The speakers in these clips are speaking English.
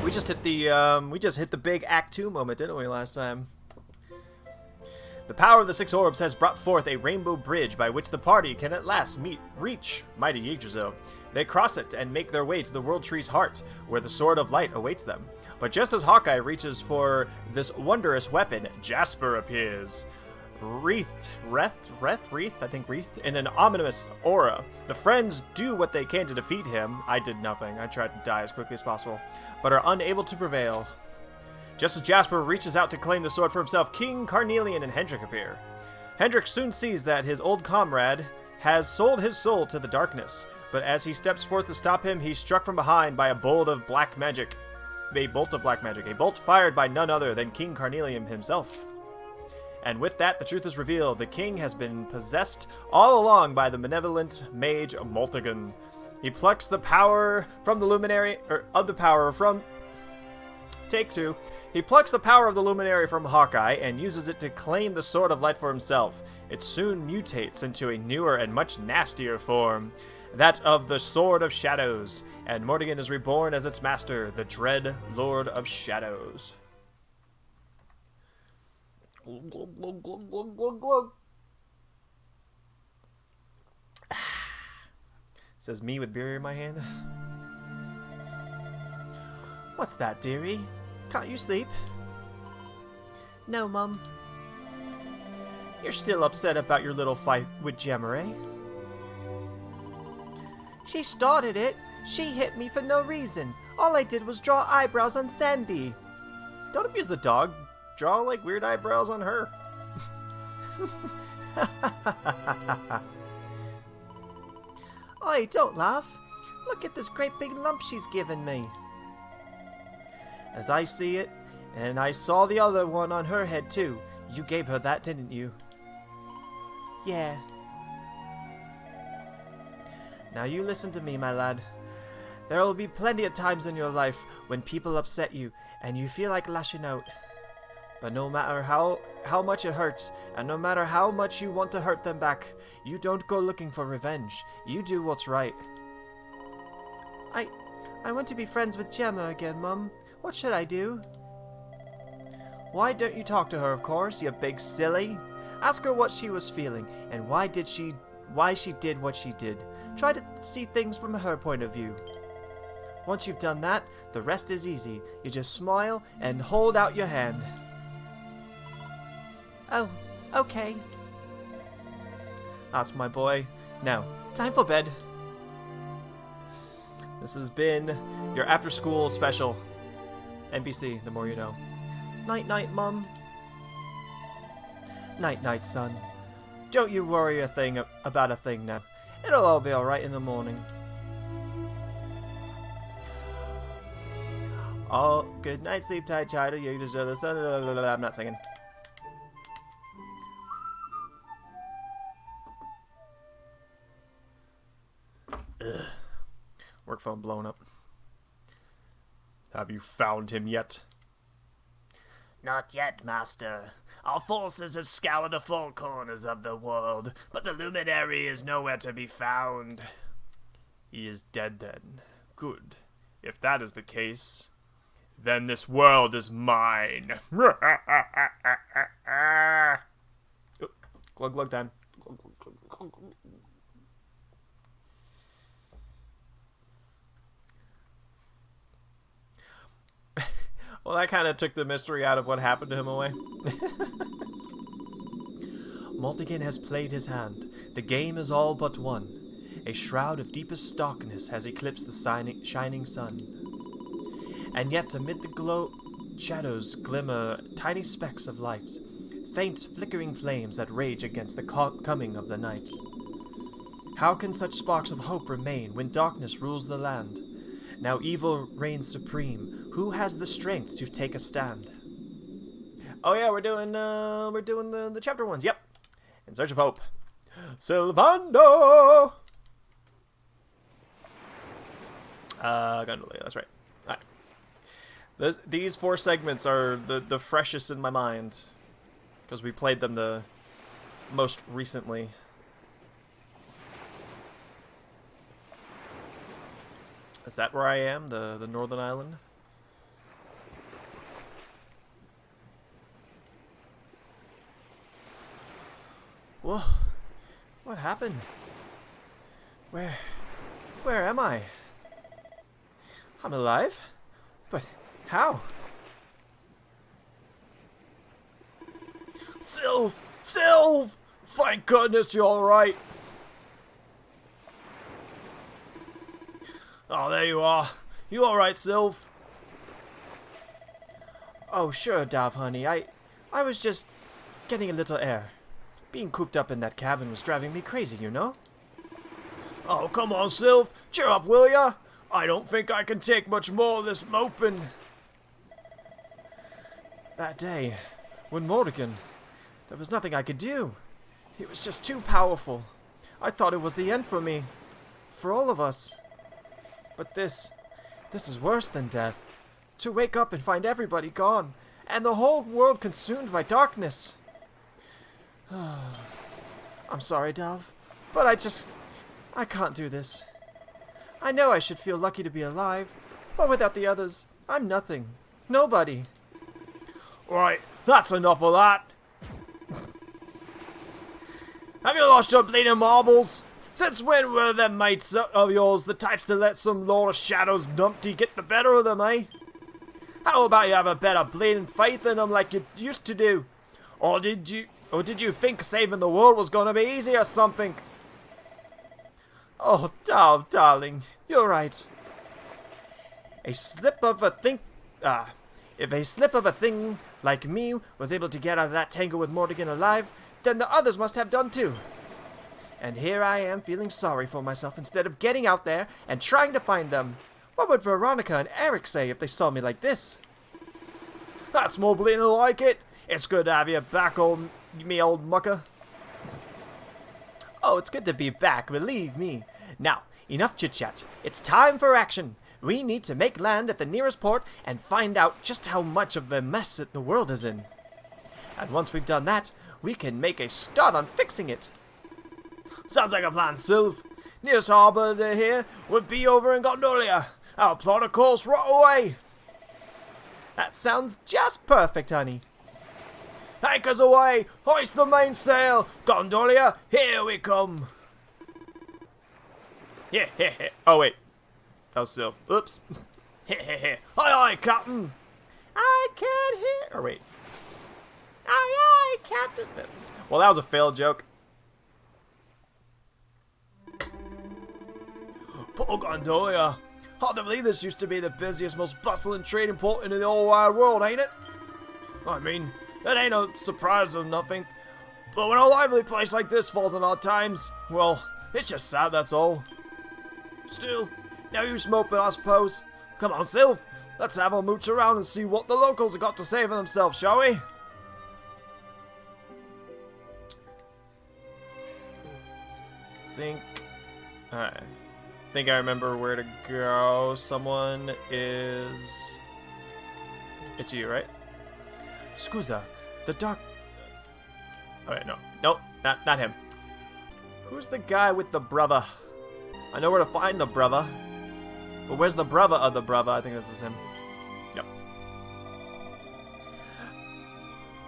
We just hit the big Act 2 moment, didn't we, last time? The power of the six orbs has brought forth a rainbow bridge by which the party can at last reach mighty Yggdrasil. They cross it and make their way to the World Tree's heart, where the Sword of Light awaits them. But just as Hawkeye reaches for this wondrous weapon, Jasper appears. Wreathed in an ominous aura. The friends do what they can to defeat him. I did nothing. I tried to die as quickly as possible, but are unable to prevail. Just as Jasper reaches out to claim the sword for himself, King Carnelian and Hendrik appear. Hendrik soon sees that his old comrade has sold his soul to the darkness, but as he steps forth to stop him, he's struck from behind by a bolt of black magic. A bolt fired by none other than King Carnelian himself. And with that, the truth is revealed. The king has been possessed all along by the malevolent mage Multigan. He plucks the power from the luminary, Take two. He plucks the power of the luminary from Hawkeye and uses it to claim the Sword of Light for himself. It soon mutates into a newer and much nastier form, that of the Sword of Shadows, and Mortigan is reborn as its master, the Dread Lord of Shadows. Glug, glug, glug, glug, glug, glug. Says me with beer in my hand. What's that, dearie? Can't you sleep? No, Mum. You're still upset about your little fight with Gemma, eh? She started it. She hit me for no reason. All I did was draw eyebrows on Sandy. Don't abuse the dog. Draw, like, weird eyebrows on her. Oi, don't laugh. Look at this great big lump she's given me. As I see it, and I saw the other one on her head too. You gave her that, didn't you? Yeah. Now you listen to me, my lad. There will be plenty of times in your life when people upset you and you feel like lashing out. But no matter how much it hurts, and no matter how much you want to hurt them back, you don't go looking for revenge. You do what's right. I want to be friends with Gemma again, Mum. What should I do? Why don't you talk to her, of course, you big silly? Ask her what she was feeling, and why she did what she did. Try to see things from her point of view. Once you've done that, the rest is easy. You just smile and hold out your hand. Oh, okay. That's my boy. Now, time for bed. This has been your after-school special. NBC, the more you know. Night-night, Mum. Night-night, son. Don't you worry about a thing, Neb. It'll all be alright in the morning. Oh, good night, sleep tight, child. You deserve the sun. I'm not singing. Ugh. Work phone blown up. Have you found him yet? Not yet, Master. Our forces have scoured the four corners of the world, but the luminary is nowhere to be found. He is dead, then. Good. If that is the case, then this world is mine. Oh, glug glug time. Glug, glug, glug, glug, glug. Well, that kind of took the mystery out of what happened to him away. Multigan has played his hand. The game is all but won. A shroud of deepest darkness has eclipsed the shining sun. And yet, amid the shadows glimmer tiny specks of light, faint flickering flames that rage against the coming of the night. How can such sparks of hope remain when darkness rules the land? Now evil reigns supreme. Who has the strength to take a stand? Oh yeah, we're doing the chapter ones. Yep. In Search of Hope. Sylvando. Gondola. That's right. All right. These four segments are the freshest in my mind because we played them the most recently. Is that where I am? The Northern Island? Oh, what happened? Where am I? I'm alive? But how? Sylv! Sylv! Thank goodness you're alright. Oh, there you are. You alright, Sylv? Oh, sure, Dav, honey. I was just getting a little air. Being cooped up in that cabin was driving me crazy, you know? Oh, come on, Sylv. Cheer up, will ya? I don't think I can take much more of this moping. That day, when Morrigan, there was nothing I could do. It was just too powerful. I thought it was the end for me. For all of us. But this is worse than death. To wake up and find everybody gone, and the whole world consumed by darkness. I'm sorry, Dav, but I can't do this. I know I should feel lucky to be alive, but without the others, I'm nothing. Nobody. Right, that's enough of that. Have you lost your bleeding marbles? Since when were them mates of yours the types to let some Lord of Shadows numpty get the better of them, eh? How about you have a better bleeding faith in them like you used to do? Or did you think saving the world was gonna be easy or something? Oh, Dav, darling, you're right. If a slip of a thing like me was able to get out of that tangle with Morrigan alive, then the others must have done too. And here I am feeling sorry for myself instead of getting out there and trying to find them. What would Veronica and Eric say if they saw me like this? That's more bleeding like it. It's good to have you back, old mucker. Oh, it's good to be back, believe me. Now, enough chit-chat. It's time for action. We need to make land at the nearest port and find out just how much of a mess the world is in. And once we've done that, we can make a start on fixing it. Sounds like a plan, Sylv. Nearest harbor to here would be over in Gondolia. I'll plot a course right away. That sounds just perfect, honey. Anchors away! Hoist the mainsail! Gondolia, here we come! Yeah. Oh, wait. That was Sylv. Oops. Aye, Captain! I can't hear... Or wait. Aye, Captain. Well, that was a failed joke. Poor Gondolia. Hard to believe this used to be the busiest, most bustling trading port in the whole wide world, ain't it? I mean, it ain't a surprise or nothing. But when a lively place like this falls on hard times, well, it's just sad, that's all. Still, no use moping, I suppose. Come on, Sylv. Let's have a mooch around and see what the locals have got to say for themselves, shall we? I think I remember where to go. Someone is... It's you, right? Scusa, the doc... Alright, no. Nope, not him. Who's the guy with the brother? I know where to find the brother. But where's the brother of the brother? I think this is him. Yep.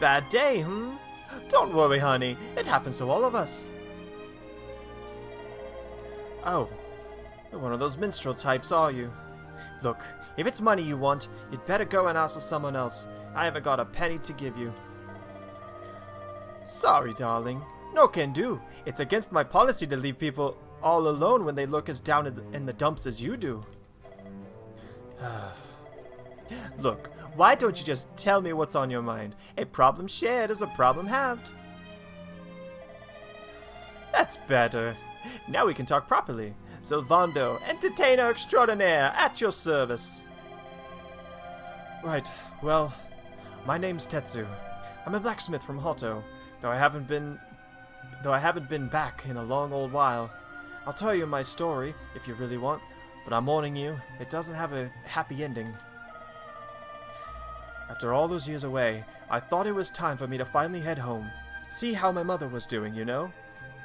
Bad day, Don't worry, honey. It happens to all of us. Oh. You're one of those minstrel types, are you? Look, if it's money you want, you'd better go and ask for someone else. I haven't got a penny to give you. Sorry, darling. No can do. It's against my policy to leave people all alone when they look as down in the dumps as you do. Look, why don't you just tell me what's on your mind? A problem shared is a problem halved. That's better. Now we can talk properly. Sylvando, entertainer extraordinaire, at your service. Right, well, my name's Tetsu. I'm a blacksmith from Hoto, though I haven't been back in a long old while. I'll tell you my story, if you really want, but I'm warning you, it doesn't have a happy ending. After all those years away, I thought it was time for me to finally head home. See how my mother was doing, you know?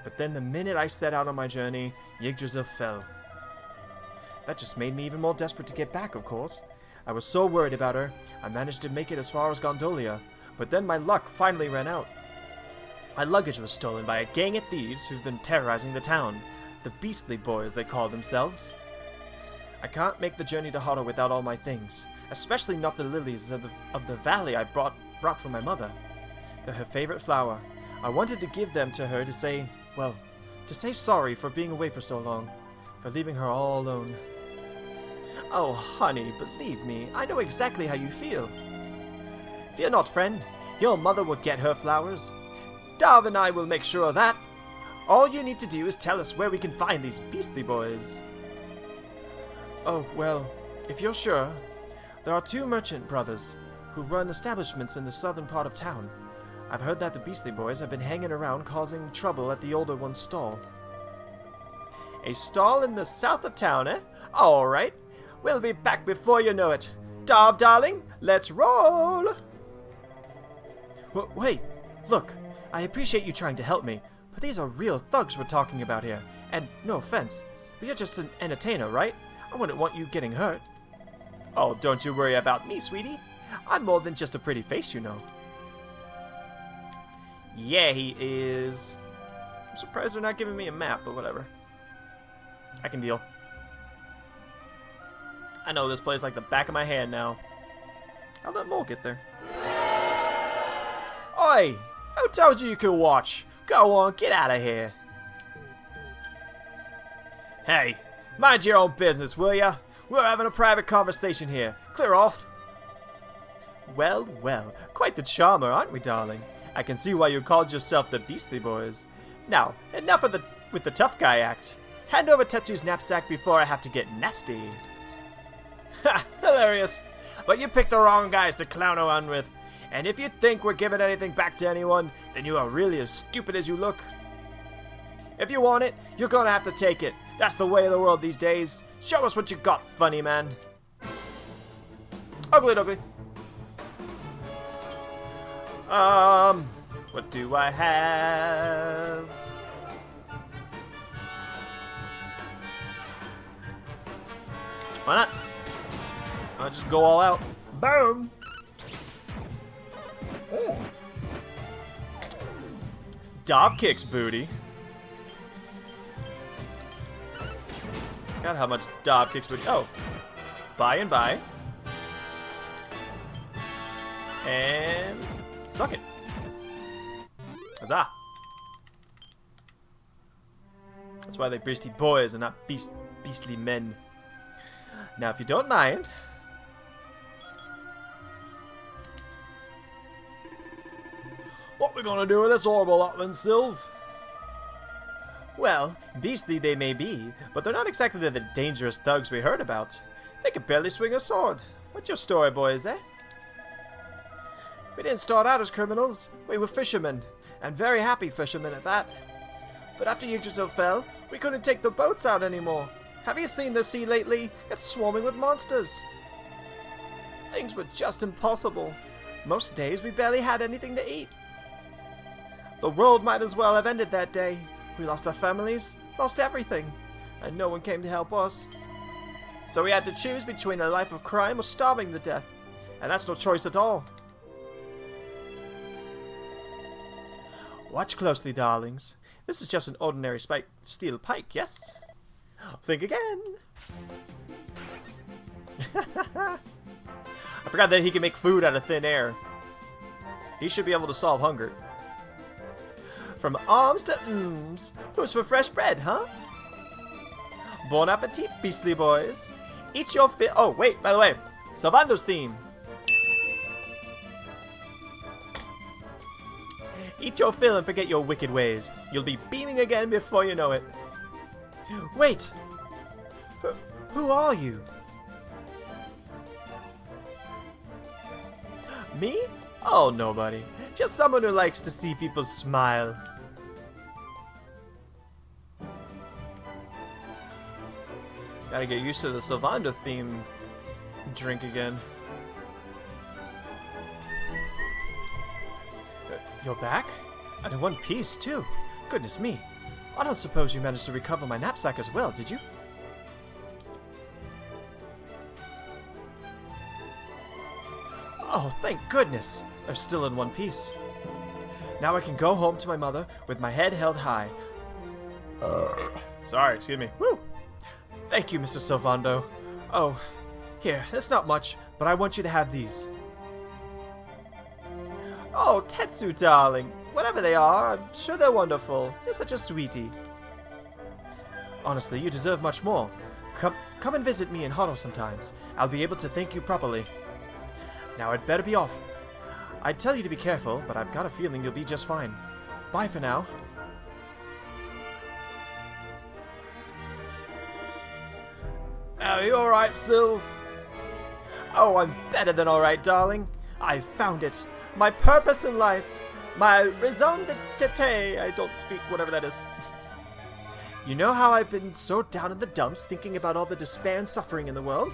But then the minute I set out on my journey, Yggdrasil fell. That just made me even more desperate to get back, of course. I was so worried about her, I managed to make it as far as Gondolia, but then my luck finally ran out. My luggage was stolen by a gang of thieves who've been terrorizing the town. The Beastly Boys, they call themselves. I can't make the journey to Hotter without all my things, especially not the lilies of the valley I brought for my mother. They're her favorite flower. I wanted to give them to her to say sorry for being away for so long, for leaving her all alone. Oh, honey, believe me, I know exactly how you feel. Fear not, friend. Your mother will get her flowers. Darv and I will make sure of that. All you need to do is tell us where we can find these Beastly Boys. Oh, well, if you're sure, there are 2 merchant brothers who run establishments in the southern part of town. I've heard that the Beastly Boys have been hanging around causing trouble at the older one's stall. A stall in the south of town, eh? All right. We'll be back before you know it. Darv, darling, let's roll! Wait, look. I appreciate you trying to help me, but these are real thugs we're talking about here. And no offense, but you're just an entertainer, right? I wouldn't want you getting hurt. Oh, don't you worry about me, sweetie. I'm more than just a pretty face, you know. Yeah, he is. I'm surprised they're not giving me a map, but whatever. I can deal. I know this place like the back of my hand now. How'd that mole get there? Oi! Who told you could watch? Go on, get out of here. Hey, mind your own business, will ya? We're having a private conversation here. Clear off. Well, well, quite the charmer, aren't we, darling? I can see why you called yourself the Beastly Boys. Now, enough with the tough guy act. Hand over Tetsu's knapsack before I have to get nasty. Ha! Hilarious. But you picked the wrong guys to clown around with. And if you think we're giving anything back to anyone, then you are really as stupid as you look. If you want it, you're gonna have to take it. That's the way of the world these days. Show us what you got, funny man. Ugly duckly. What do I have? Why not? I'll just go all out. Boom! Oh. Dov kicks booty. God, how much Dov kicks booty. Oh. By and by. And suck it. Huzzah. That's why they're beastly boys and not beastly men. Now, if you don't mind, what we gonna do with this horrible lot then, Sylv? Well, beastly they may be, but they're not exactly the dangerous thugs we heard about. They can barely swing a sword. What's your story, boys, eh? We didn't start out as criminals. We were fishermen, and very happy fishermen at that. But after Yggdrasil fell, we couldn't take the boats out anymore. Have you seen the sea lately? It's swarming with monsters. Things were just impossible. Most days we barely had anything to eat. The world might as well have ended that day. We lost our families, lost everything, and no one came to help us. So we had to choose between a life of crime or starving to death, and that's no choice at all. Watch closely, darlings. This is just an ordinary steel pike, yes? Think again. I forgot that he can make food out of thin air. He should be able to solve hunger. From arms to mms. Who's for fresh bread, huh? Bon appetit, beastly boys. Eat your fill. Oh, wait, by the way, Salvando's theme. Eat your fill and forget your wicked ways. You'll be beaming again before you know it. Wait! Who are you? Me? Oh, nobody. Just someone who likes to see people smile. Gotta get used to the Sylvanda theme drink again. You're back? And in one piece, too. Goodness me. I don't suppose you managed to recover my knapsack as well, did you? Oh, thank goodness. They're still in one piece. Now I can go home to my mother with my head held high. Sorry, excuse me. Woo! Thank you, Mr. Sylvando. Oh, here, it's not much, but I want you to have these. Oh, Tetsu, darling. Whatever they are, I'm sure they're wonderful. You're such a sweetie. Honestly, you deserve much more. Come and visit me in Hano sometimes. I'll be able to thank you properly. Now I'd better be off. I'd tell you to be careful, but I've got a feeling you'll be just fine. Bye for now. Are you alright, Sylv? Oh, I'm better than alright, darling. I've found it. My purpose in life. My raison d'être. I don't speak whatever that is. You know how I've been so down in the dumps thinking about all the despair and suffering in the world?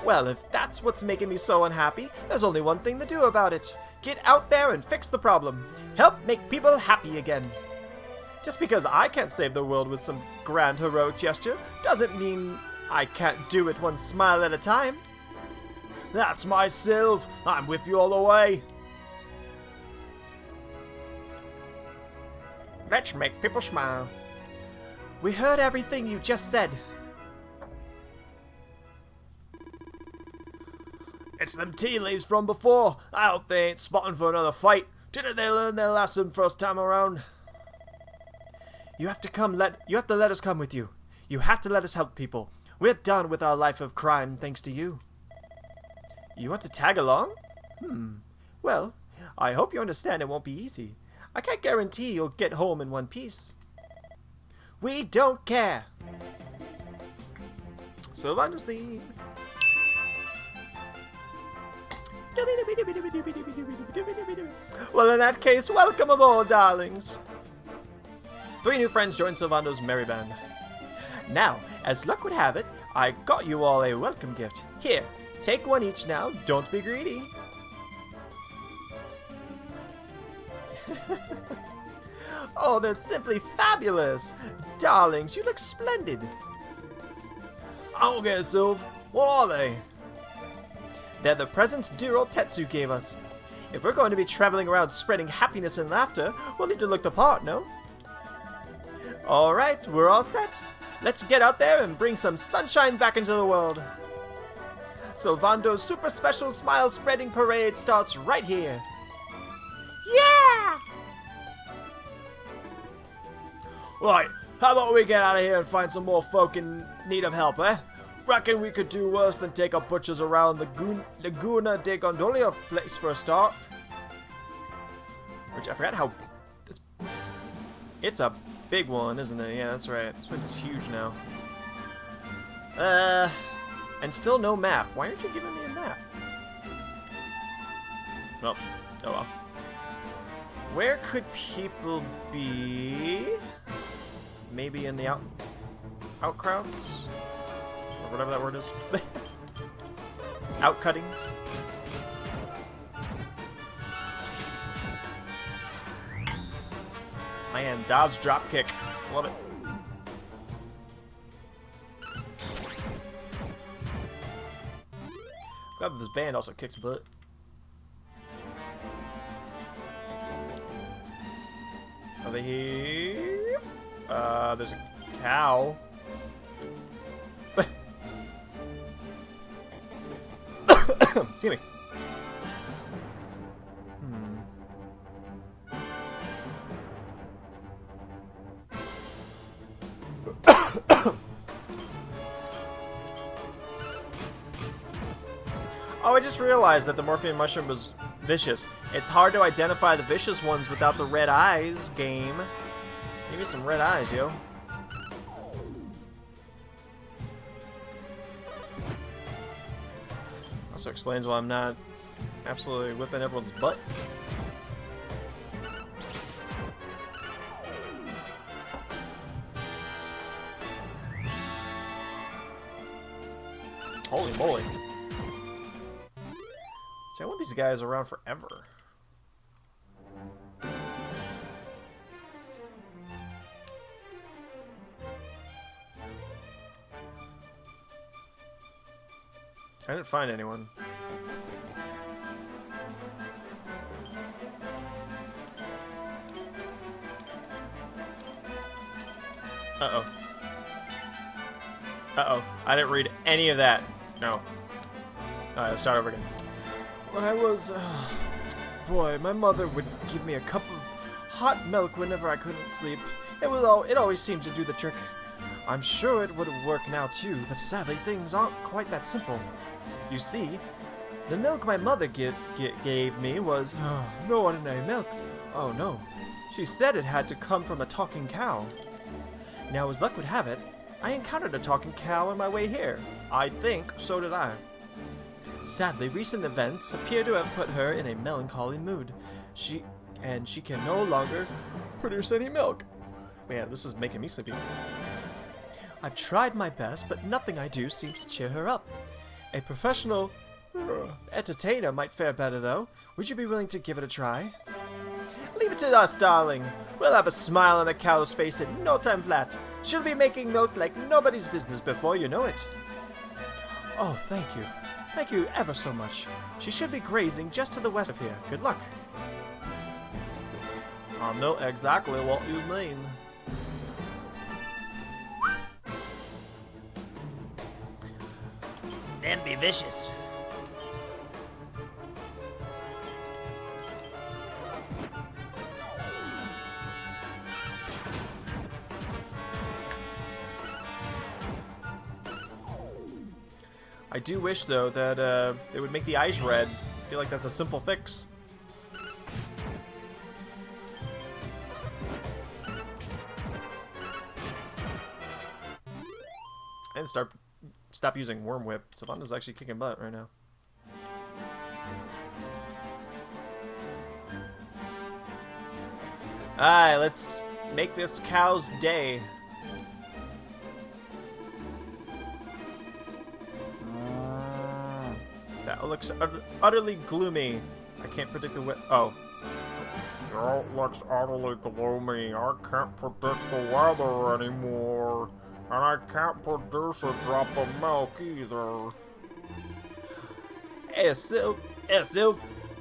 Well, if that's what's making me so unhappy, there's only one thing to do about it. Get out there and fix the problem. Help make people happy again. Just because I can't save the world with some grand heroic gesture doesn't mean I can't do it one smile at a time. That's my Sylv. I'm with you all the way. Let's make people smile. We heard everything you just said. It's them tea leaves from before. I hope they ain't spotting for another fight. Didn't they learn their lesson first time around? You have to let us come with you. You have to let us help people. We're done with our life of crime thanks to you. You want to tag along? Well, I hope you understand it won't be easy. I can't guarantee you'll get home in one piece. We don't care. Sylvando's theme. Well, in that case, welcome aboard, darlings. 3 new friends joined Sylvando's merry band. Now, as luck would have it, I got you all a welcome gift. Here, take one each now. Don't be greedy. Oh, they're simply fabulous. Darlings, you look splendid. Okay, Sylv. What are they? They're the presents dear old Tetsu gave us. If we're going to be traveling around spreading happiness and laughter, we'll need to look the part, no? Alright, we're all set. Let's get out there and bring some sunshine back into the world. Sylvando's super special smile spreading parade starts right here. Yeah! Right, how about we get out of here and find some more folk in need of help, eh? Reckon we could do worse than take our butchers around Laguna de Gondolia place for a start. Which I forgot how... It's a big one, isn't it? Yeah, that's right. This place is huge now. And still no map. Why aren't you giving me a map? Well, oh well. Where could people be? Maybe in the outcrowds? Or whatever that word is. Outcuttings? Man, dodge drop kick. Love it. Glad that this band also kicks butt. Are they here? There's a cow. Excuse me. Oh, I just realized that the morphine mushroom was vicious. It's hard to identify the vicious ones without the red eyes game. Give me some red eyes, yo. Also explains why I'm not absolutely whipping everyone's butt. Holy moly. See, I want these guys around forever. I didn't find anyone. Uh-oh. Uh-oh. I didn't read any of that. No. Alright, let's start over again. When I was... boy, my mother would give me a cup of hot milk whenever I couldn't sleep. It always seemed to do the trick. I'm sure it would work now too, but sadly things aren't quite that simple. You see, the milk my mother gave me was no ordinary milk. Oh no. She said it had to come from a talking cow. Now, as luck would have it, I encountered a talking cow on my way here. I think so did I. Sadly, recent events appear to have put her in a melancholy mood. She can no longer produce any milk. Man, this is making me sleepy. I've tried my best, but nothing I do seems to cheer her up. A professional entertainer might fare better, though. Would you be willing to give it a try? Leave it to us, darling. We'll have a smile on the cow's face in no time flat. She'll be making milk like nobody's business before you know it. Oh, thank you. Thank you ever so much. She should be grazing just to the west of here. Good luck. I know exactly what you mean. Them be vicious. I do wish, though, that it would make the eyes red. I feel like that's a simple fix. And stop using Worm Whip. Savannah's actually kicking butt right now. Alright, let's make this cow's day. That looks utterly gloomy. I can't predict the weather. Oh. It looks utterly gloomy. I can't predict the weather anymore. And I can't produce a drop of milk either. Hey, Sylph.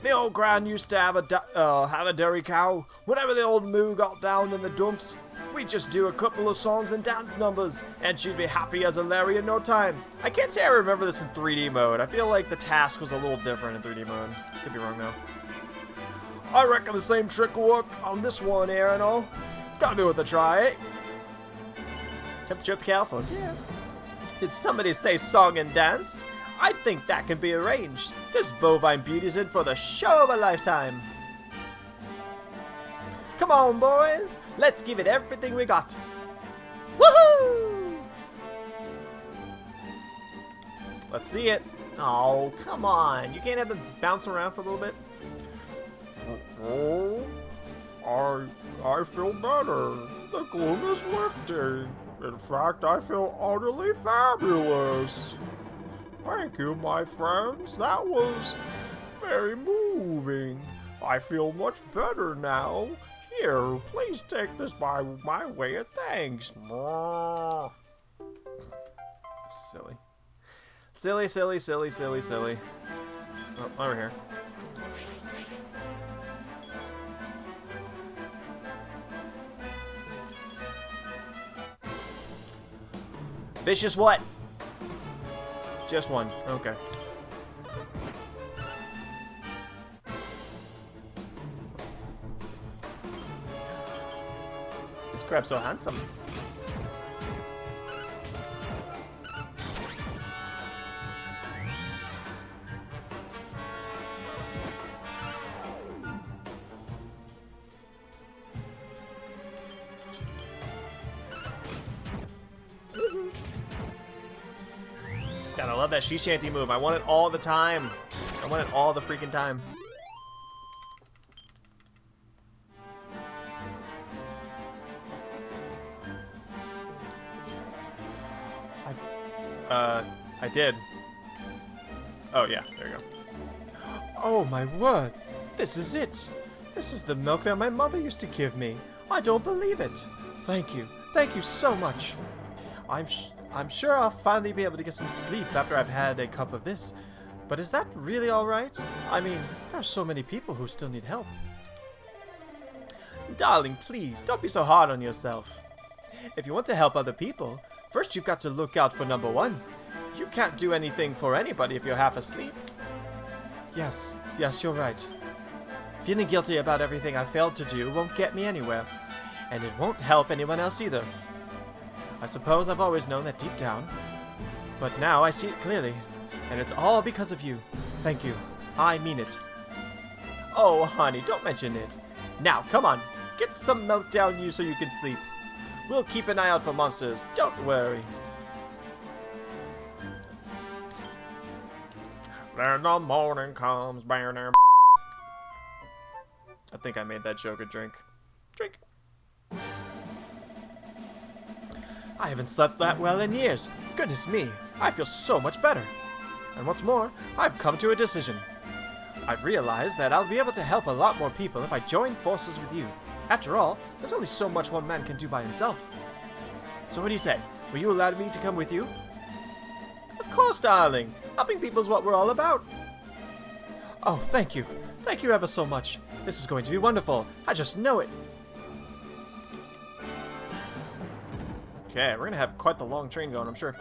Me old gran used to have a dairy cow. Whenever the old moo got down in the dumps, we'd just do a couple of songs and dance numbers, and she'd be happy as a Larry in no time. I can't say I remember this in 3D mode. I feel like the task was a little different in 3D mode. Could be wrong though. I reckon the same trick will work on this one here and all. It's gotta be worth a try, eh? Attempt to trip the cow? Fuck yeah. Did somebody say song and dance? I think that can be arranged. This bovine beauty's in for the show of a lifetime. Come on, boys. Let's give it everything we got. Woohoo! Let's see it. Oh, come on. You can't have them bounce around for a little bit? Oh, I feel better. The gloom is lifting. In fact, I feel utterly fabulous. Thank you, my friends. That was very moving. I feel much better now. Here, please take this by my way of thanks. Silly. Silly, silly, silly, silly, silly. Oh, over here. Vicious what? Just one. Okay. This crab's so handsome. God, I love that she shanty move. I want it all the time. I want it all the freaking time. I did. Oh, yeah, there you go. Oh, my word. This is it. This is the milk that my mother used to give me. I don't believe it. Thank you. Thank you so much. I'm sure I'll finally be able to get some sleep after I've had a cup of this. But is that really alright? I mean, there are so many people who still need help. Darling, please, don't be so hard on yourself. If you want to help other people, first you've got to look out for number one. You can't do anything for anybody if you're half asleep. Yes, you're right. Feeling guilty about everything I failed to do won't get me anywhere, and it won't help anyone else either. I suppose I've always known that deep down, but now I see it clearly, and it's all because of you. Thank you. I mean it. Oh, honey, don't mention it. Now, come on, get some milk down you so you can sleep. We'll keep an eye out for monsters, don't worry. Then the morning comes, banner. I think I made that joke a drink. Drink. I haven't slept that well in years. Goodness me, I feel so much better. And what's more, I've come to a decision. I've realized that I'll be able to help a lot more people if I join forces with you. After all, there's only so much one man can do by himself. So what do you say? Will you allow me to come with you? Of course, darling. Helping people's what we're all about. Oh, thank you. Thank you ever so much. This is going to be wonderful. I just know it. Okay, we're gonna have quite the long train going, I'm sure.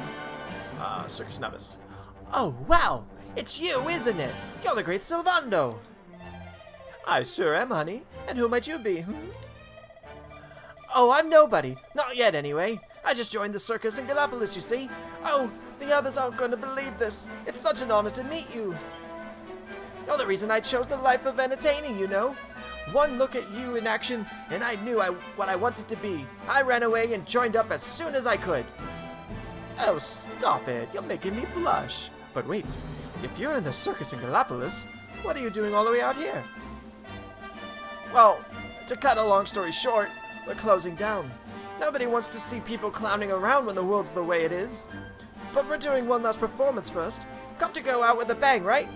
Circus Novice. Oh, wow! It's you, isn't it? You're the great Sylvando. I sure am, honey. And who might you be, Oh, I'm nobody. Not yet, anyway. I just joined the circus in Gallipolis, you see. Oh, the others aren't going to believe this. It's such an honor to meet you. You're the reason I chose the life of entertaining, you know. One look at you in action, and I knew what I wanted to be. I ran away and joined up as soon as I could. Oh, stop it. You're making me blush. But wait, if you're in the circus in Gallipolis, what are you doing all the way out here? Well, to cut a long story short, we're closing down. Nobody wants to see people clowning around when the world's the way it is. But we're doing one last performance first. Got to go out with a bang, right?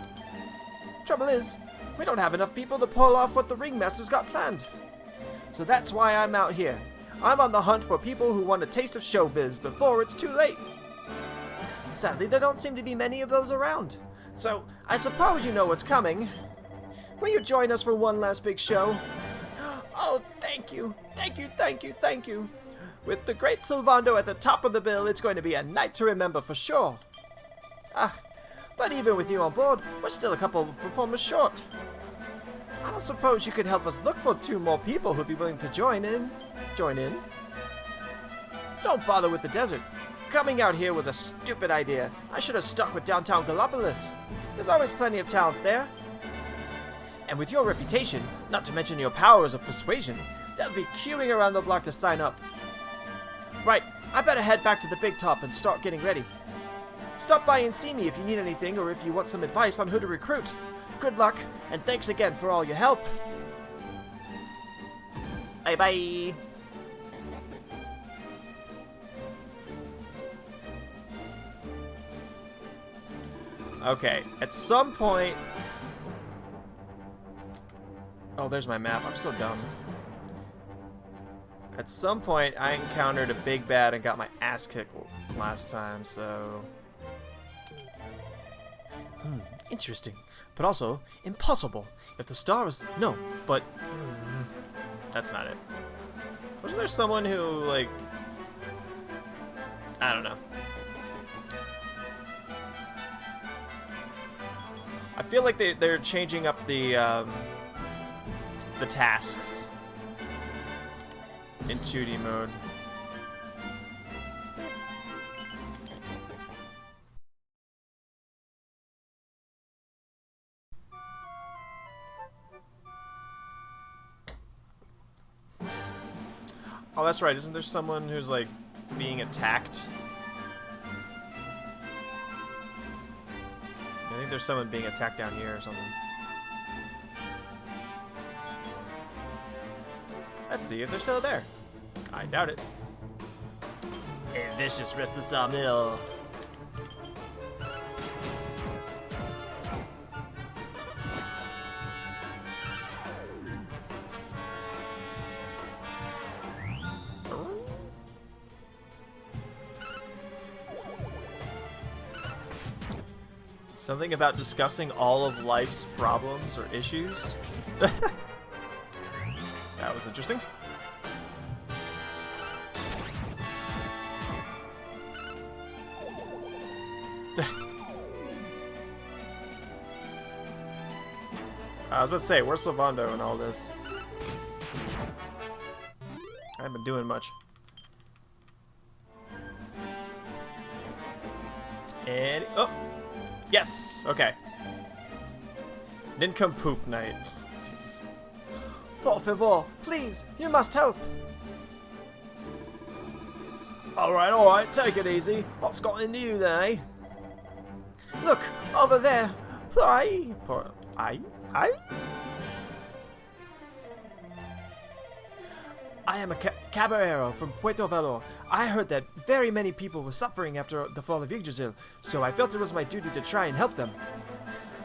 Trouble is, we don't have enough people to pull off what the ringmaster's got planned. So that's why I'm out here. I'm on the hunt for people who want a taste of showbiz before it's too late. Sadly, there don't seem to be many of those around. So, I suppose you know what's coming. Will you join us for one last big show? Oh, thank you. Thank you, thank you, thank you. With the great Sylvando at the top of the bill, it's going to be a night to remember for sure. But even with you on board, we're still a couple of performers short. I don't suppose you could help us look for 2 more people who'd be willing to join in. Don't bother with the desert. Coming out here was a stupid idea. I should have stuck with downtown Gallipolis. There's always plenty of talent there. And with your reputation, not to mention your powers of persuasion, they'll be queuing around the block to sign up. Right, I better head back to the big top and start getting ready. Stop by and see me if you need anything or if you want some advice on who to recruit. Good luck, and thanks again for all your help. Bye-bye. Okay, at some point... Oh, there's my map. I'm so dumb. At some point, I encountered a big bad and got my ass kicked last time, so... Interesting. But also, impossible. If the star was... No, but... That's not it. Wasn't there someone who, like... I don't know. I feel like they're changing up the tasks in 2D mode. Oh, that's right. Isn't there someone who's, like, being attacked? I think there's someone being attacked down here or something. Let's see if they're still there. I doubt it. A vicious restless sawmill. Something about discussing all of life's problems or issues. That was interesting. I was about to say, where's Sylvando in all this? I haven't been doing much. And oh, yes, okay. Nincompoop night. Jesus. Por favor, please, you must help. All right, take it easy. What's got into you then, eh? Look over there. I. I am a caballero from Puerto Valor. I heard that very many people were suffering after the fall of Yggdrasil, so I felt it was my duty to try and help them.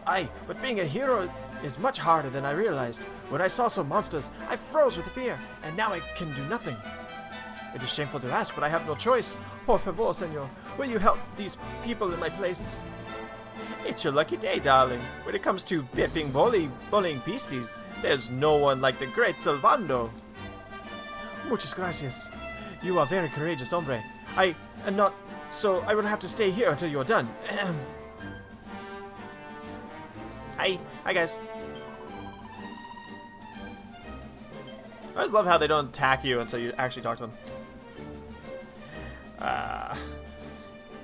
Aye, but being a hero is much harder than I realized. When I saw some monsters, I froze with fear, and now I can do nothing. It is shameful to ask, but I have no choice. Por favor, senor, will you help these people in my place? It's your lucky day, darling. When it comes to biffing bullying beasties, there's no one like the great Sylvando. Muchas gracias. You are very courageous, hombre. I am not, so I will have to stay here until you are done. Hi guys. I always love how they don't attack you until you actually talk to them.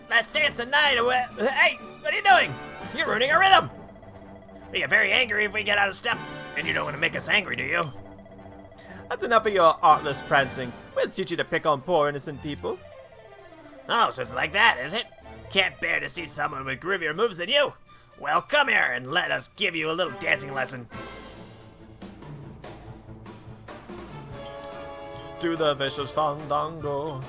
Let's dance the night away. Hey, what are you doing? You're ruining our rhythm. We get very angry if we get out of step, and you don't want to make us angry, do you? That's enough of your artless prancing. We'll teach you to pick on poor innocent people. Oh, so it's like that, is it? Can't bear to see someone with groovier moves than you. Well, come here and let us give you a little dancing lesson. Do the vicious fandango.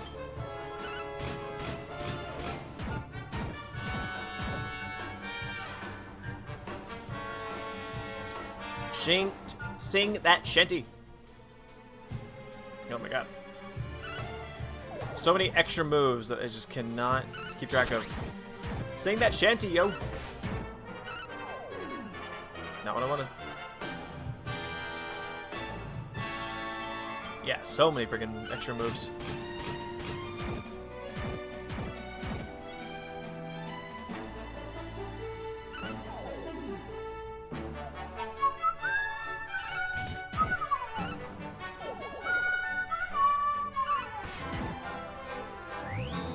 Sing that shanty. Oh my god. So many extra moves that I just cannot keep track of. Sing that shanty, yo. Not what I wanted. Yeah, so many freaking extra moves.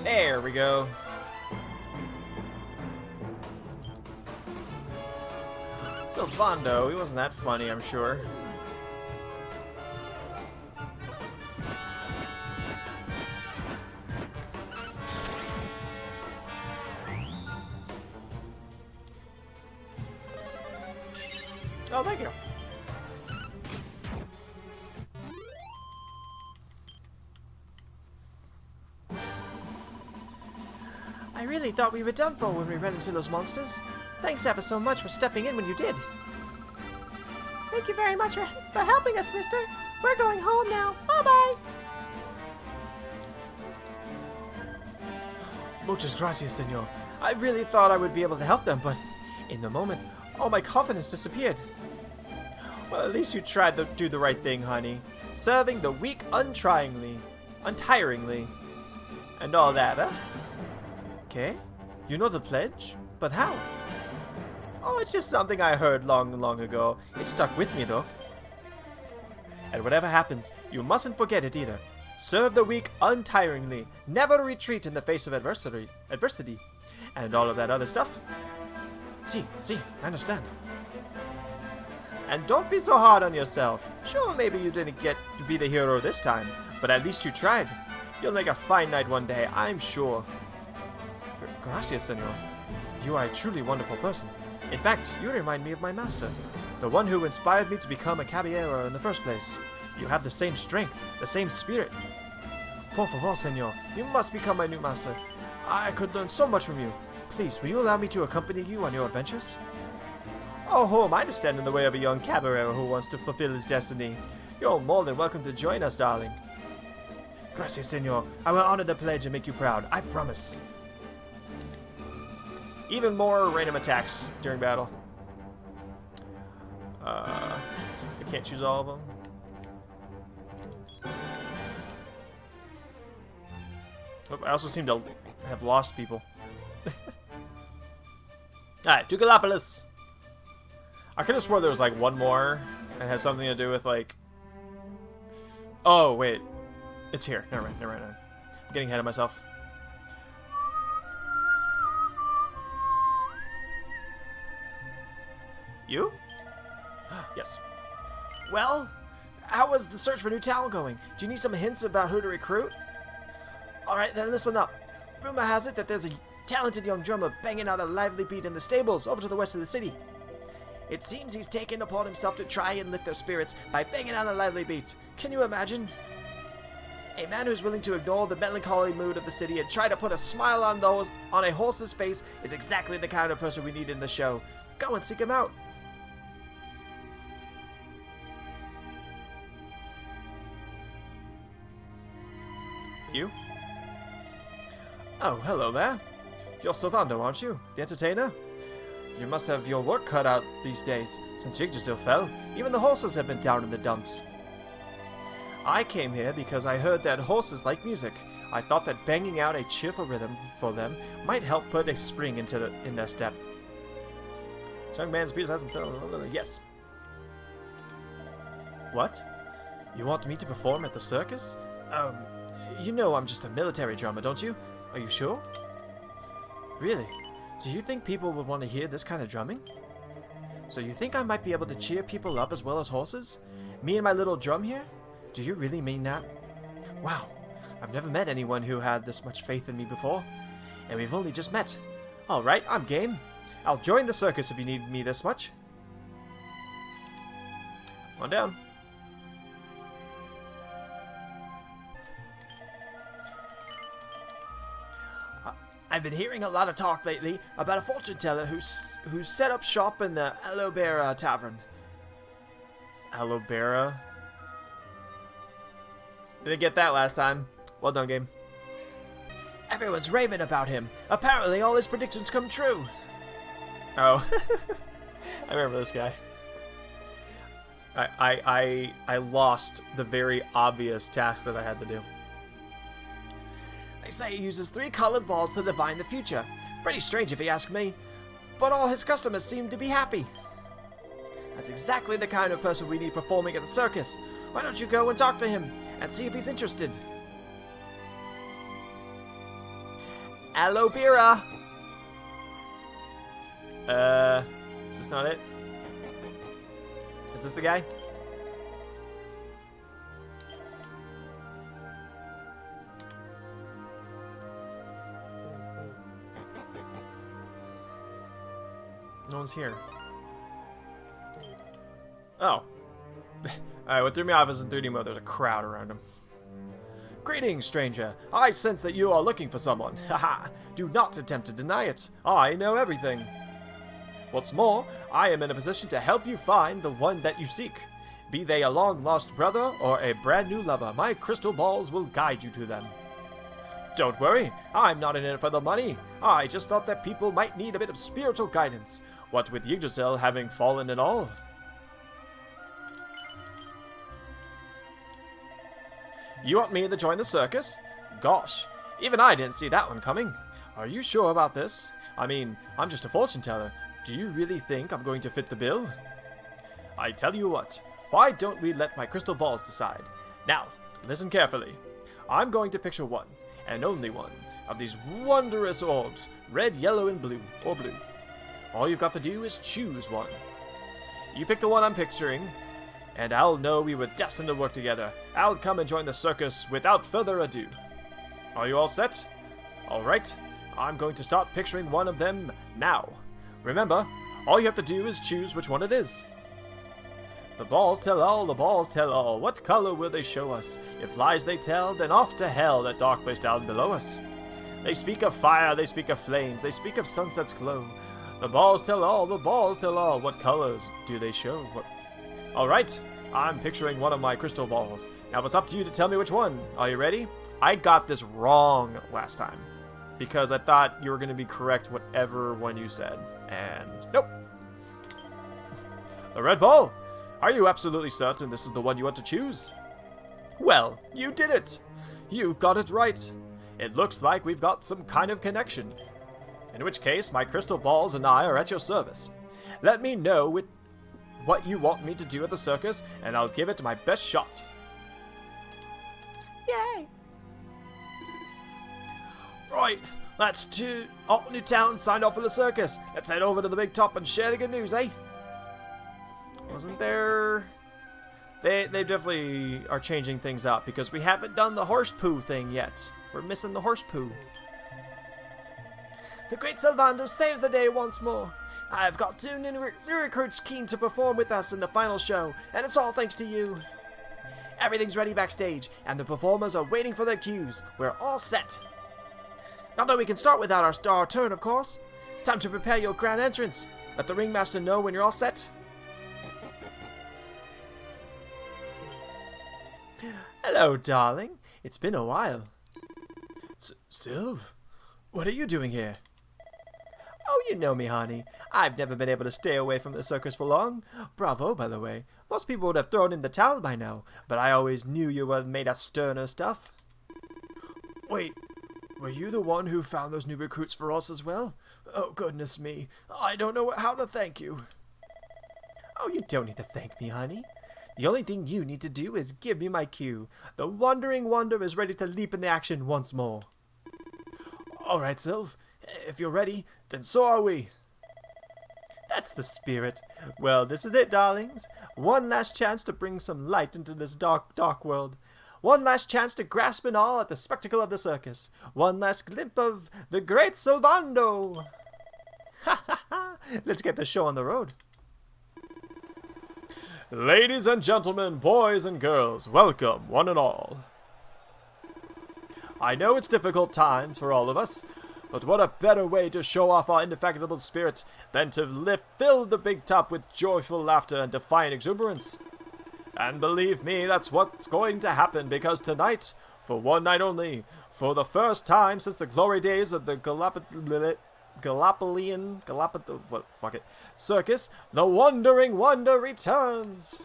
There we go. Sylvando, he wasn't that funny, I'm sure. Oh, thank you. I really thought we were done for when we ran into those monsters. Thanks ever so much for stepping in when you did. Thank you very much for helping us, mister. We're going home now. Bye-bye. Muchas gracias, senor. I really thought I would be able to help them, but in the moment, all my confidence disappeared. Well, at least you tried to do the right thing, honey. Serving the weak untiringly. And all that, huh? Okay. You know the pledge? But how? Oh, it's just something I heard long ago. It stuck with me, though. And whatever happens, you mustn't forget it either. Serve the weak untiringly. Never retreat in the face of adversity. And all of that other stuff. See, I understand. And don't be so hard on yourself. Sure, maybe you didn't get to be the hero this time, but at least you tried. You'll make a fine knight one day, I'm sure. Gracias, senor. You are a truly wonderful person. In fact, you remind me of my master, the one who inspired me to become a caballero in the first place. You have the same strength, the same spirit. Por favor, senor, you must become my new master. I could learn so much from you. Please, will you allow me to accompany you on your adventures? Oh, who am I to stand in the way of a young caballero who wants to fulfill his destiny? You're more than welcome to join us, darling. Gracias, senor. I will honor the pledge and make you proud. I promise. Even more random attacks during battle. I can't choose all of them. Oh, I also seem to have lost people. Alright, to Gallipolis. I could have swore there was like one more and had something to do with like... Oh, wait. It's here. Never mind. I'm getting ahead of myself. You? Yes. Well, how is the search for new talent going? Do you need some hints about who to recruit? Alright, then listen up. Rumor has it that there's a talented young drummer banging out a lively beat in the stables over to the west of the city. It seems he's taken upon himself to try and lift their spirits by banging out a lively beat. Can you imagine? A man who's willing to ignore the melancholy mood of the city and try to put a smile on a horse's face is exactly the kind of person we need in the show. Go and seek him out. You? Oh, hello there. You're Sylvando, aren't you? The entertainer? You must have your work cut out these days. Since Yggdrasil fell, even the horses have been down in the dumps. I came here because I heard that horses like music. I thought that banging out a cheerful rhythm for them might help put a spring in their step. Young man's beat has himself. Yes. What? You want me to perform at the circus? You know I'm just a military drummer, don't you? Are you sure? Really? Do you think people would want to hear this kind of drumming? So you think I might be able to cheer people up as well as horses? Me and my little drum here? Do you really mean that? Wow, I've never met anyone who had this much faith in me before. And we've only just met. Alright, I'm game. I'll join the circus if you need me this much. On down. I've been hearing a lot of talk lately about a fortune teller who's set up shop in the Aloe Vera Tavern. Aloe Vera? Didn't get that last time. Well done, game. Everyone's raving about him. Apparently all his predictions come true. Oh. I remember this guy. I lost the very obvious task that I had to do. They say he uses 3 colored balls to divine the future. Pretty strange if you ask me. But all his customers seem to be happy. That's exactly the kind of person we need performing at the circus. Why don't you go and talk to him and see if he's interested? Aloe Vera! Is this not it? Is this the guy? No one's here. Oh. Alright, what threw me off is in 3D mode, there's a crowd around him. Greetings, stranger. I sense that you are looking for someone. Haha. Do not attempt to deny it. I know everything. What's more, I am in a position to help you find the one that you seek. Be they a long-lost brother or a brand-new lover, my crystal balls will guide you to them. Don't worry, I'm not in it for the money. I just thought that people might need a bit of spiritual guidance. What with Yggdrasil having fallen and all. You want me to join the circus? Gosh, even I didn't see that one coming. Are you sure about this? I mean, I'm just a fortune teller. Do you really think I'm going to fit the bill? I tell you what, why don't we let my crystal balls decide? Now, listen carefully. I'm going to picture one, and only one, of these wondrous orbs, red, yellow, and blue, or blue. All you've got to do is choose one. You pick the one I'm picturing, and I'll know we were destined to work together. I'll come and join the circus without further ado. Are you all set? Alright, I'm going to start picturing one of them now. Remember, all you have to do is choose which one it is. The balls tell all, the balls tell all. What color will they show us? If lies they tell, then off to hell, that dark place down below us. They speak of fire, they speak of flames, they speak of sunset's glow. The balls tell all, the balls tell all. What colors do they show? What? Alright, I'm picturing one of my crystal balls. Now it's up to you to tell me which one. Are you ready? I got this wrong last time, because I thought you were going to be correct whatever one you said. And nope. The red ball. Are you absolutely certain this is the one you want to choose? Well, you did it. You got it right. It looks like we've got some kind of connection. In which case, my crystal balls and I are at your service. Let me know what you want me to do at the circus, and I'll give it my best shot. Yay! Right, that's all new talent signed off for the circus. Let's head over to the big top and share the good news, eh? Wasn't there... They definitely are changing things up because we haven't done the horse poo thing yet. We're missing the horse poo. The great Sylvando saves the day once more. I've got 2 new recruits keen to perform with us in the final show, and it's all thanks to you. Everything's ready backstage, and the performers are waiting for their cues. We're all set. Not that we can start without our star turn, of course. Time to prepare your grand entrance. Let the ringmaster know when you're all set. Hello, darling. It's been a while. Sylv, what are you doing here? Oh, you know me, honey. I've never been able to stay away from the circus for long. Bravo, by the way. Most people would have thrown in the towel by now, but I always knew you were made of sterner stuff. Wait, were you the one who found those new recruits for us as well? Oh, goodness me. I don't know how to thank you. Oh, you don't need to thank me, honey. The only thing you need to do is give me my cue. The Wandering Wonder is ready to leap in the action once more. All right, Sylv. If you're ready, then so are we. That's the spirit. Well, this is it, darlings. One last chance to bring some light into this dark, dark world. One last chance to grasp it all at the spectacle of the circus. One last glimpse of the great Sylvando. Ha ha ha! Let's get the show on the road. Ladies and gentlemen, boys and girls, welcome, one and all. I know it's difficult times for all of us, but what a better way to show off our indefatigable spirit than to fill the big top with joyful laughter and defiant exuberance. And believe me, that's what's going to happen, because tonight, for one night only, for the first time since the glory days of the circus, the Wandering Wonder returns.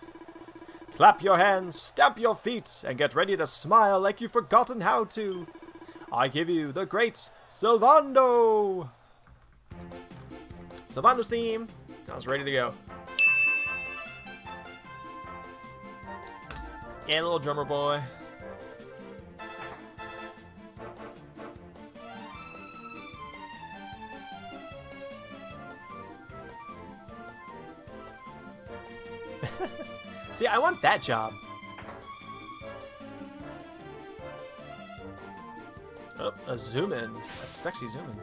Clap your hands, stamp your feet, and get ready to smile like you've forgotten how to. I give you the great Sylvando! Sylvando's theme. I was ready to go. Yeah, little drummer boy. See, I want that job. Oh, a zoom in. A sexy zoom in.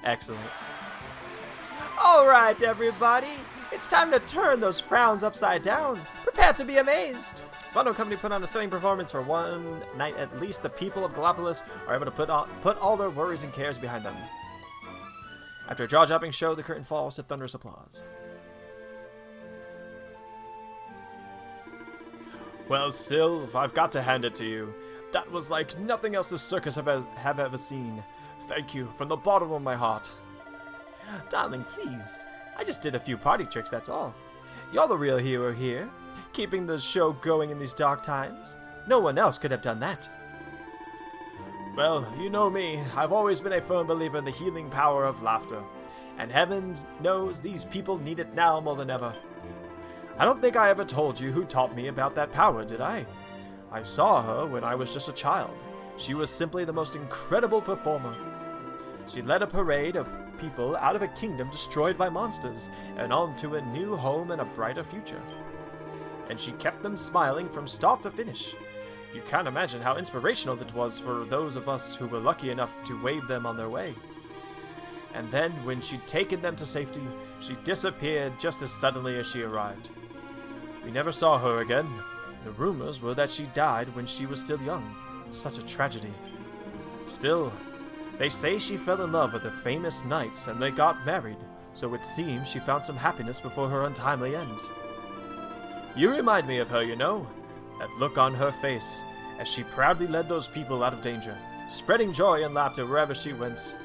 Excellent. Alright, everybody. It's time to turn those frowns upside down. Prepare to be amazed. Sylvando Company put on a stunning performance for one night at least. The people of Gallipolis are able to put all their worries and cares behind them. After a jaw-dropping show, the curtain falls to thunderous applause. Well, Sylv, I've got to hand it to you. That was like nothing else this circus have ever seen. Thank you from the bottom of my heart. Darling, please. I just did a few party tricks, that's all. You're the real hero here, keeping the show going in these dark times. No one else could have done that. Well, you know me. I've always been a firm believer in the healing power of laughter. And heaven knows these people need it now more than ever. I don't think I ever told you who taught me about that power, did I? I saw her when I was just a child. She was simply the most incredible performer. She led a parade of people out of a kingdom destroyed by monsters and on to a new home and a brighter future. And she kept them smiling from start to finish. You can't imagine how inspirational it was for those of us who were lucky enough to wave them on their way. And then, when she'd taken them to safety, she disappeared just as suddenly as she arrived. We never saw her again. The rumors were that she died when she was still young. Such a tragedy. Still, they say she fell in love with a famous knight and they got married, so it seems she found some happiness before her untimely end. You remind me of her, you know. That look on her face as she proudly led those people out of danger, spreading joy and laughter wherever she went.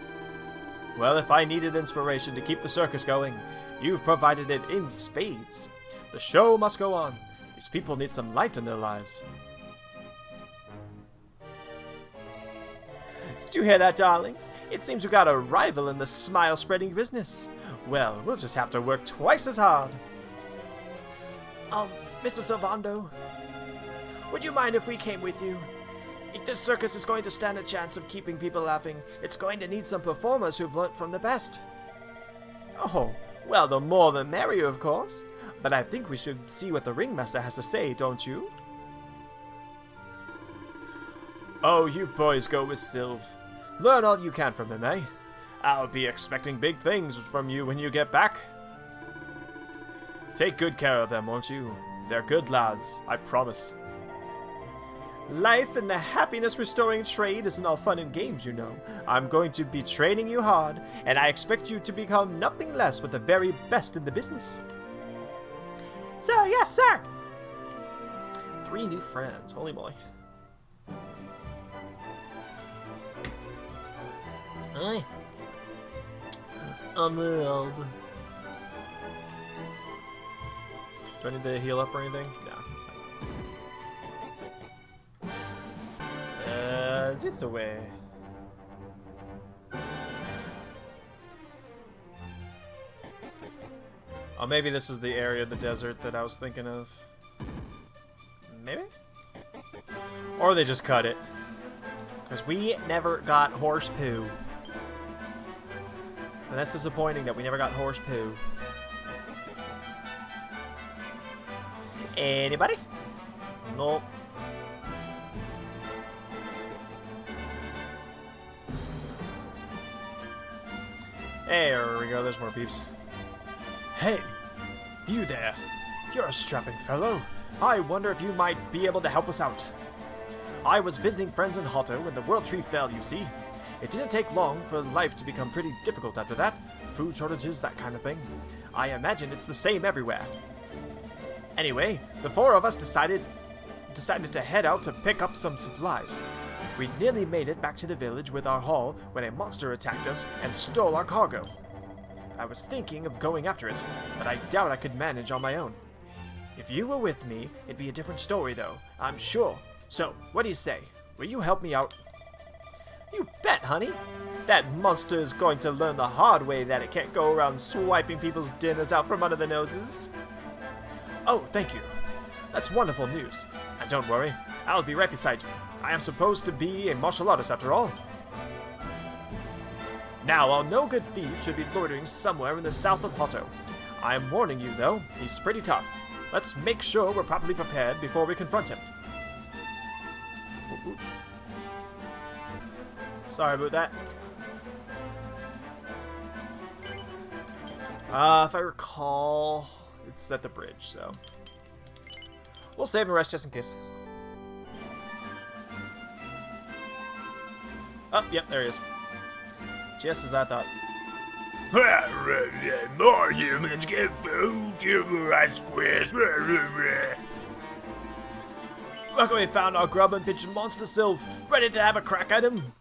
Well, if I needed inspiration to keep the circus going, you've provided it in spades. The show must go on. These people need some light in their lives. Did you hear that, darlings? It seems we got a rival in the smile-spreading business. Well, we'll just have to work twice as hard. Mr. Silvando, would you mind if we came with you? If this circus is going to stand a chance of keeping people laughing, it's going to need some performers who've learnt from the best. Oh, well, the more the merrier, of course. But I think we should see what the ringmaster has to say, don't you? Oh, you boys go with Sylv. Learn all you can from him, eh? I'll be expecting big things from you when you get back. Take good care of them, won't you? They're good lads, I promise. Life in the happiness-restoring trade isn't all fun and games, you know. I'm going to be training you hard, and I expect you to become nothing less but the very best in the business. Sir, yes, sir! 3 new friends, holy moly. Hi. I'm old. Do I need to heal up or anything? No. This way. Oh, maybe this is the area of the desert that I was thinking of. Maybe? Or they just cut it. Because we never got horse poo. And that's disappointing that we never got horse poo. Anybody? Nope. Hey, there we go. There's more peeps. Hey, you there. You're a strapping fellow. I wonder if you might be able to help us out. I was visiting friends in Hotto when the World Tree fell, you see. It didn't take long for life to become pretty difficult after that. Food shortages, that kind of thing. I imagine it's the same everywhere. Anyway, the 4 of us decided to head out to pick up some supplies. We nearly made it back to the village with our haul when a monster attacked us and stole our cargo. I was thinking of going after it, but I doubt I could manage on my own. If you were with me, it'd be a different story though, I'm sure. So, what do you say? Will you help me out? You bet, honey. That monster is going to learn the hard way that it can't go around swiping people's dinners out from under their noses. Oh, thank you. That's wonderful news. And don't worry, I'll be right beside you. I am supposed to be a martial artist after all. Now, a no good thief should be loitering somewhere in the south of Hotto. I am warning you, though, he's pretty tough. Let's make sure we're properly prepared before we confront him. Ooh. Sorry about that. If I recall, it's at the bridge, so we'll save and rest just in case. Oh, yep, there he is. Just as I thought. More humans get food, I squish. Look, we found our grub and pigeon monster Sylv, ready to have a crack at him.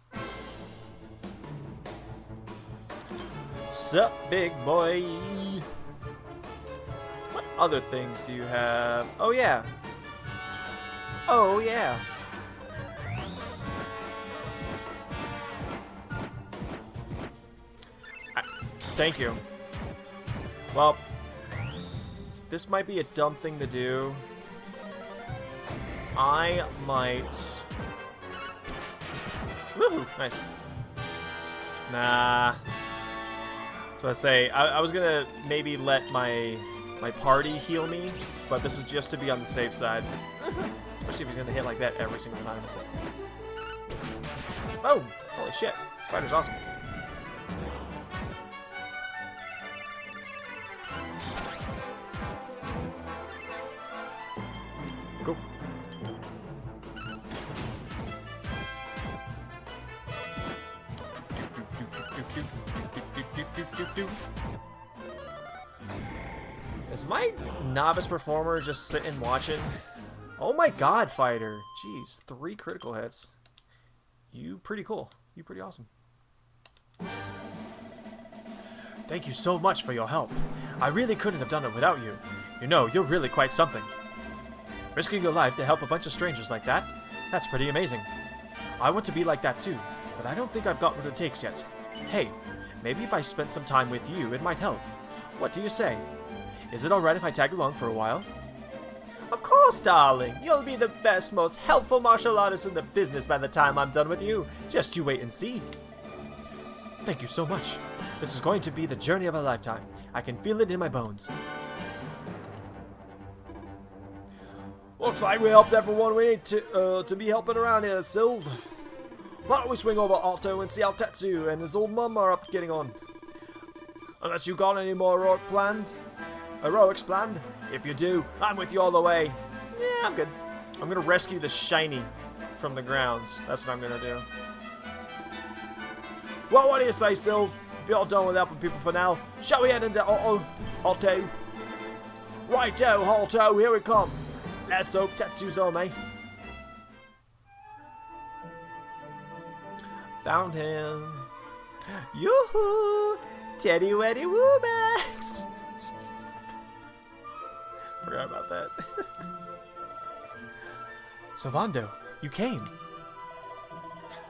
Sup, big boy? What other things do you have? Oh, yeah. Oh, yeah. Thank you. Well, this might be a dumb thing to do. I might... Woohoo! Nice. Nah. So I say, I was gonna maybe let my party heal me, but this is just to be on the safe side. Especially if he's gonna hit like that every single time. Oh! Holy shit. Spider's awesome. Cool. Is my novice performer just sitting watching? Oh my god, fighter! Jeez, 3 critical hits. You pretty cool. You pretty awesome. Thank you so much for your help. I really couldn't have done it without you. You know, you're really quite something. Risking your life to help a bunch of strangers like that, that's pretty amazing. I want to be like that too, but I don't think I've got what it takes yet. Hey, maybe if I spent some time with you, it might help. What do you say? Is it alright if I tag along for a while? Of course, darling. You'll be the best, most helpful martial artist in the business by the time I'm done with you. Just you wait and see. Thank you so much. This is going to be the journey of a lifetime. I can feel it in my bones. Looks like we helped everyone we need to be helping around here, Sylv. Why don't we swing over Alto and see how Tetsu and his old mum are up getting on? Unless you got any more heroics planned? If you do, I'm with you all the way. Yeah, I'm good. I'm gonna rescue the shiny from the grounds. That's what I'm gonna do. Well, what do you say, Sylv? If you're all done with helping people for now, shall we head into Alto? Righto, Alto, here we come. Let's hope Tetsu's home, eh? Found him. Yoo-hoo! Teddy Weddy Woomax! Forgot about that. Sylvando, you came.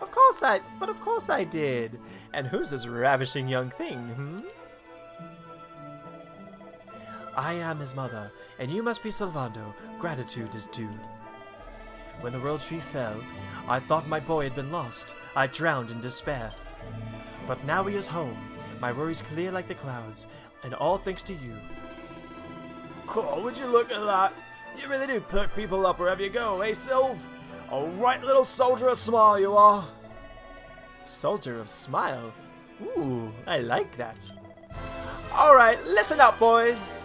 Of course I did. And who's this ravishing young thing, I am his mother, and you must be Sylvando. Gratitude is due. When the world tree fell, I thought my boy had been lost. I drowned in despair. But now he is home, my worries clear like the clouds, and all thanks to you. Cool, would you look at that? You really do perk people up wherever you go, eh, Sylv? A right little soldier of smile you are. Soldier of smile? Ooh, I like that. Alright, listen up, boys.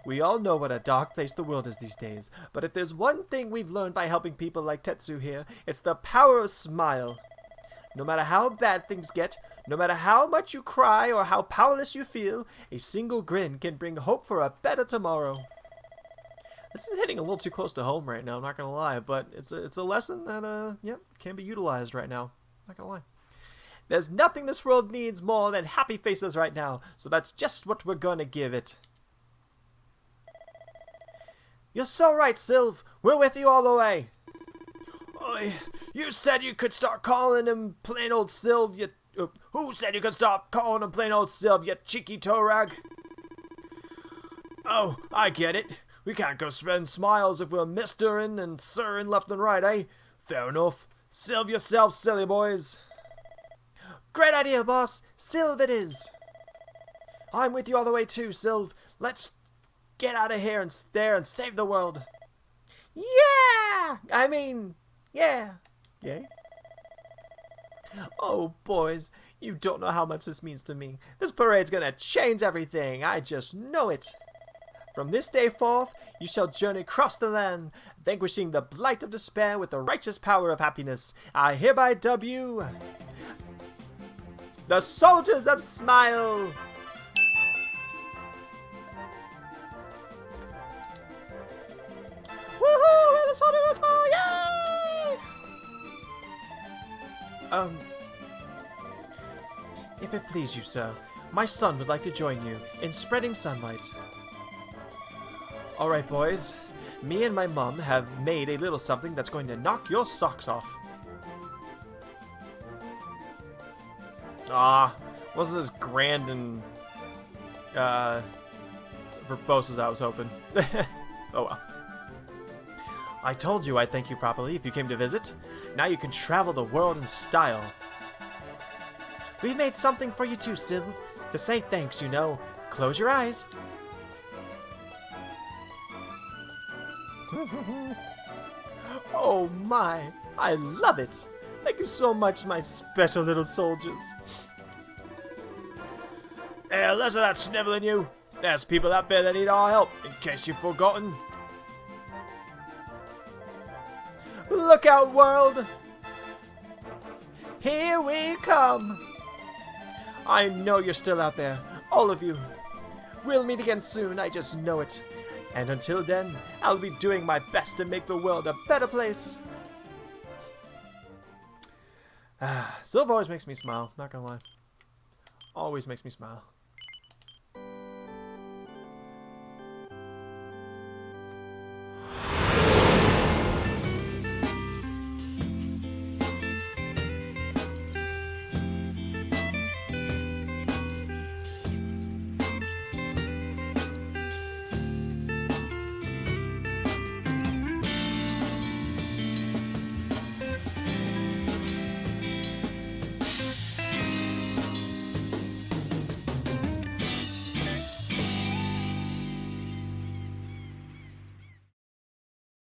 We all know what a dark place the world is these days, but if there's one thing we've learned by helping people like Tetsu here, it's the power of smile. No matter how bad things get, no matter how much you cry or how powerless you feel, a single grin can bring hope for a better tomorrow. This is hitting a little too close to home right now, I'm not gonna lie, but it's a lesson that, can be utilized right now. Not gonna lie. There's nothing this world needs more than happy faces right now, so that's just what we're gonna give it. You're so right, Sylv. We're with you all the way. Oi, you said you could start calling him plain old Sylv, you... who said you could stop calling him plain old Sylv, you cheeky toe rag? Oh, I get it. We can't go spreading smiles if we're misterin' and sirring left and right, eh? Fair enough. Sylv yourself, silly boys. Great idea, boss. Sylv it is. I'm with you all the way too, Sylv. Let's get out of here and save the world. Yeah! I mean, yeah. Yay? Oh, boys, you don't know how much this means to me. This parade's gonna change everything. I just know it. From this day forth, you shall journey across the land, vanquishing the blight of despair with the righteous power of happiness. I hereby dub you the Soldiers of Smile. Woohoo! We're the Soldiers of Smile! Yay! If it please you, sir, my son would like to join you in spreading sunlight. Alright, boys. Me and my mum have made a little something that's going to knock your socks off. Wasn't as grand and verbose as I was hoping. Oh well. I told you I'd thank you properly if you came to visit. Now you can travel the world in style. We've made something for you too, Sylv. To say thanks, you know. Close your eyes. Oh my, I love it. Thank you so much, my special little soldiers. Hey, less of that sniveling, you. There's people out there that need our help, in case you've forgotten. Look out, world! Here we come! I know you're still out there, all of you. We'll meet again soon, I just know it. And until then, I'll be doing my best to make the world a better place. Sylv always makes me smile, not gonna lie. Always makes me smile.